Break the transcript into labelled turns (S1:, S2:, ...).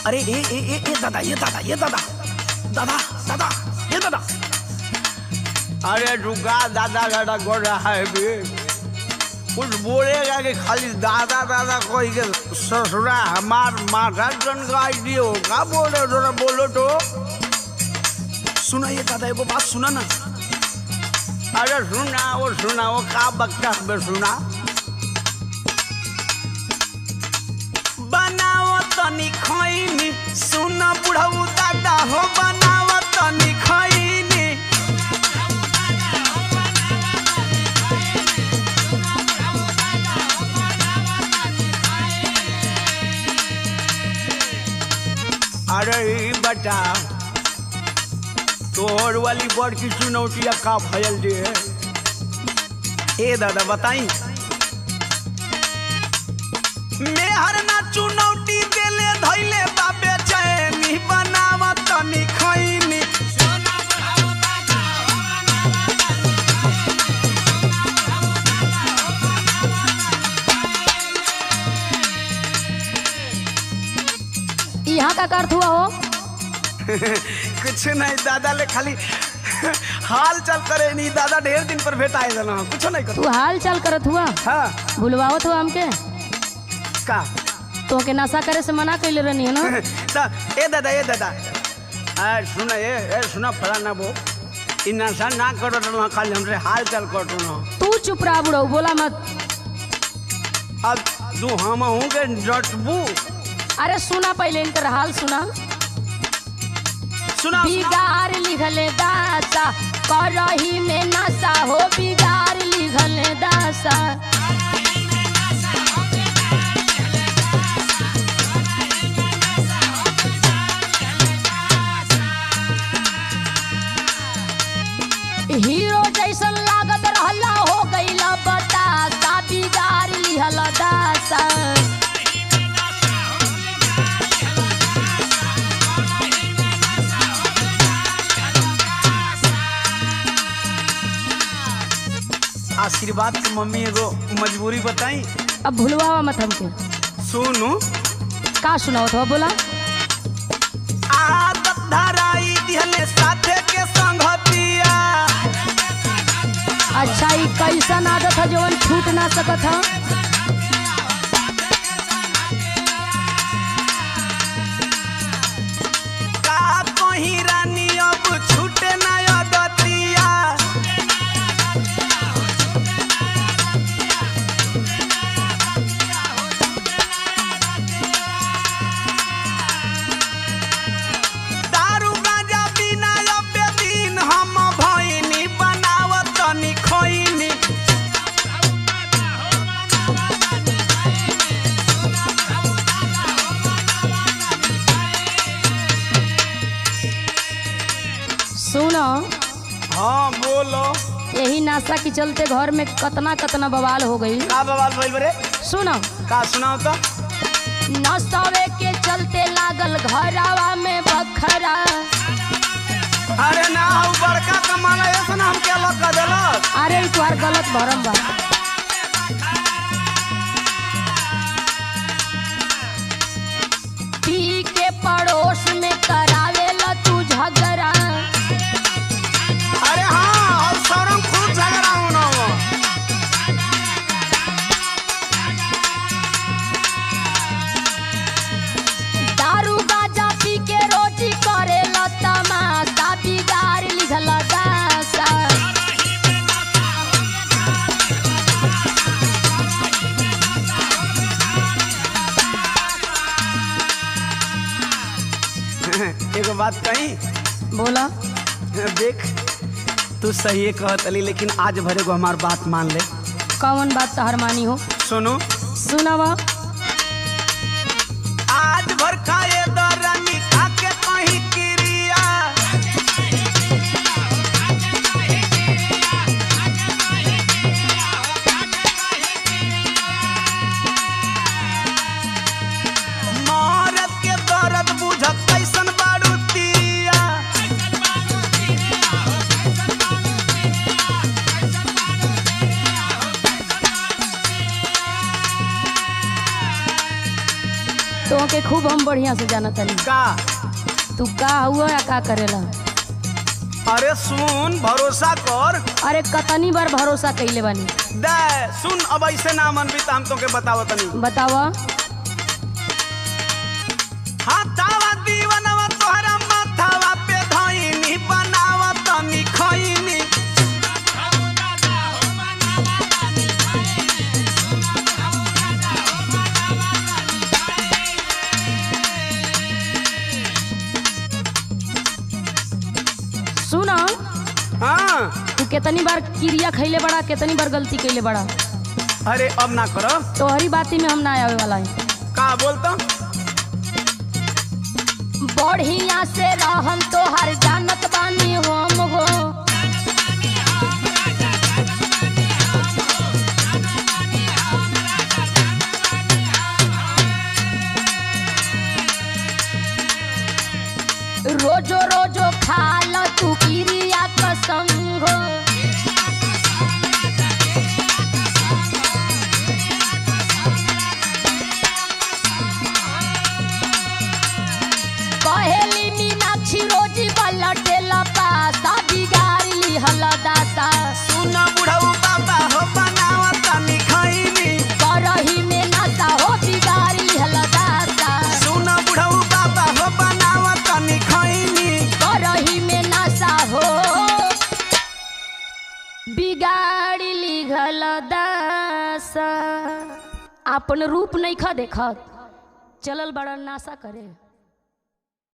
S1: अरे ए दादा, ये दादा, ये दादा, दादा दादा, ये दादा।
S2: अरे रुका दादा दादा कर रहा है भी, कुछ बोलेगा कि खाली दादा दादा कोई के ससुरा हमार माथा जनगाई दियो का बोल रहे हो? जरा बोलो तो।
S1: सुना ये दादा, एगो बात सुना ना।
S2: अरे सुना वो का बक्का में सुना।
S1: बनाओ तनी खैनी, सुना बुढ़ऊ दादा हो, बनाओ तनी खैनी।
S2: अरे बता तोर वाली बड़ की चुनौतिया का भयल दे।
S1: ए दादा बताई। मेहर ना चुनौती देले धैले बाबे चैनी, बनाव तनी खैनी।
S3: यहाँ का अर्थ हुआ हो?
S1: कुछ नहीं दादा, ले खाली हाल चल करे नहीं दादा, ढेर दिन पर भेटा है ना, कुछ नहीं कर।
S3: तू हाल चाल करत हुआ?
S1: हाँ
S3: भूलवावत हुआ हमके?
S1: का
S3: तो के नशा करे से मना कैले रहनी है ना?
S1: ए दादा, ए दादा,
S2: सुना ये सुना फलाना वो इ नशा ना करो ना, खाली हमसे हाल चाल कर ना।
S3: तू चुप रहा बुढ़ऊ, बोला मत।
S2: अब तू हम हूँ के डटबू।
S3: अरे सुना पहले इनकर हाल सुना।
S1: सुना।
S3: बिगाड़ लिखले दासा, करही में नशा हो, बिगाड़ लिखले दासा। हीरो जैसन लागत रहला, हो गईला बतासा, बिगाड़ लिहला दासा।
S1: आशीर्वाद की मम्मी एगो मजबूरी बताई।
S3: अब भूलवा मत हमके।
S1: सुनू
S3: का सुनाओ तो बोला।
S1: आदत धराई दिहले साथे के संगतिया।
S3: अच्छा ये कैसन आदत है जवन छूट ना सकत है?
S1: का कहीं रानी अब छूटे ना आदतिया। दारू गांजा बिना अब दिन हम भइनी, बनाव तनी खैनी।
S3: सुनो,
S1: हाँ बोलो।
S3: यही नाशा के चलते घर में कतना कतना बवाल हो गई।
S1: का बवाल भइल बरे?
S3: सुनो,
S1: का सुनाओ तो।
S3: नशे के चलते लागल घरवा में बखरा।
S1: अरे ना हऊ बड़का कमाला ऐसा ना हमके अलग कर देलक।
S3: अरे ई तुम्हार गलत भरम बा। पी के पड़ोस में करावेला तू झगड़ा।
S1: अरे हाँ, और शौरम खूब झगड़ा होना हो।
S3: दारू गाजा पी के रोटी करेला तमाशा, बिगाड़ लिखला दासा।
S1: एगो बात कही।
S3: बोला।
S1: देख तू सही कहत अली, लेकिन आज भरे को हमार बात मान ले।
S3: कौन बात तहर मानी हो?
S1: सुनो।
S3: सुनावा।
S1: आज भर खाए दरानी, खा के कहीं क्रिया। मौरत के दर्द बुझत कैसन बारू तिरिया।
S3: तो के खूब हम बढ़िया से जाना तनी।
S1: का
S3: तू का हुआ या का करेला?
S1: अरे सुन भरोसा कर।
S3: अरे कतनी बार भरोसा कइले बानी।
S1: दे सुन अब ऐसे ना मन भी हम तो के बतावत नहीं।
S3: बतावा।
S1: हाथावा दीवानवा तोहरा माथावा पे धइनी बनावत नी खइनी।
S3: सुना
S1: हाँ
S3: तू कितनी बार क्रिया खैले बड़ा, कितनी बार गलती कैले बड़ा।
S1: अरे अब ना करो।
S3: तोहरी बाती में हम ना आवे वाला है।
S1: का बोलता
S3: बढ़िया से रहम तोहर जानत बानी हम हो। रोजो रोजो खाल तू क्रिया कसम हो। कहेली मीनाक्षी रोजी पलटेला पासा बिगाड़ ली हलदासा।
S1: सुन बुढ़ऊ बाबा हो बनावत नी खइनी।
S3: करही में नासा हो बिगाड़ ली हलदासा।
S1: सुन बुढ़ऊ बाबा हो बनावत नी खइनी।
S3: करही में नासा हो बिगाड़ ली हलदासा। अपन रूप नहीं खा देखत, चलल बड़ा नासा करे।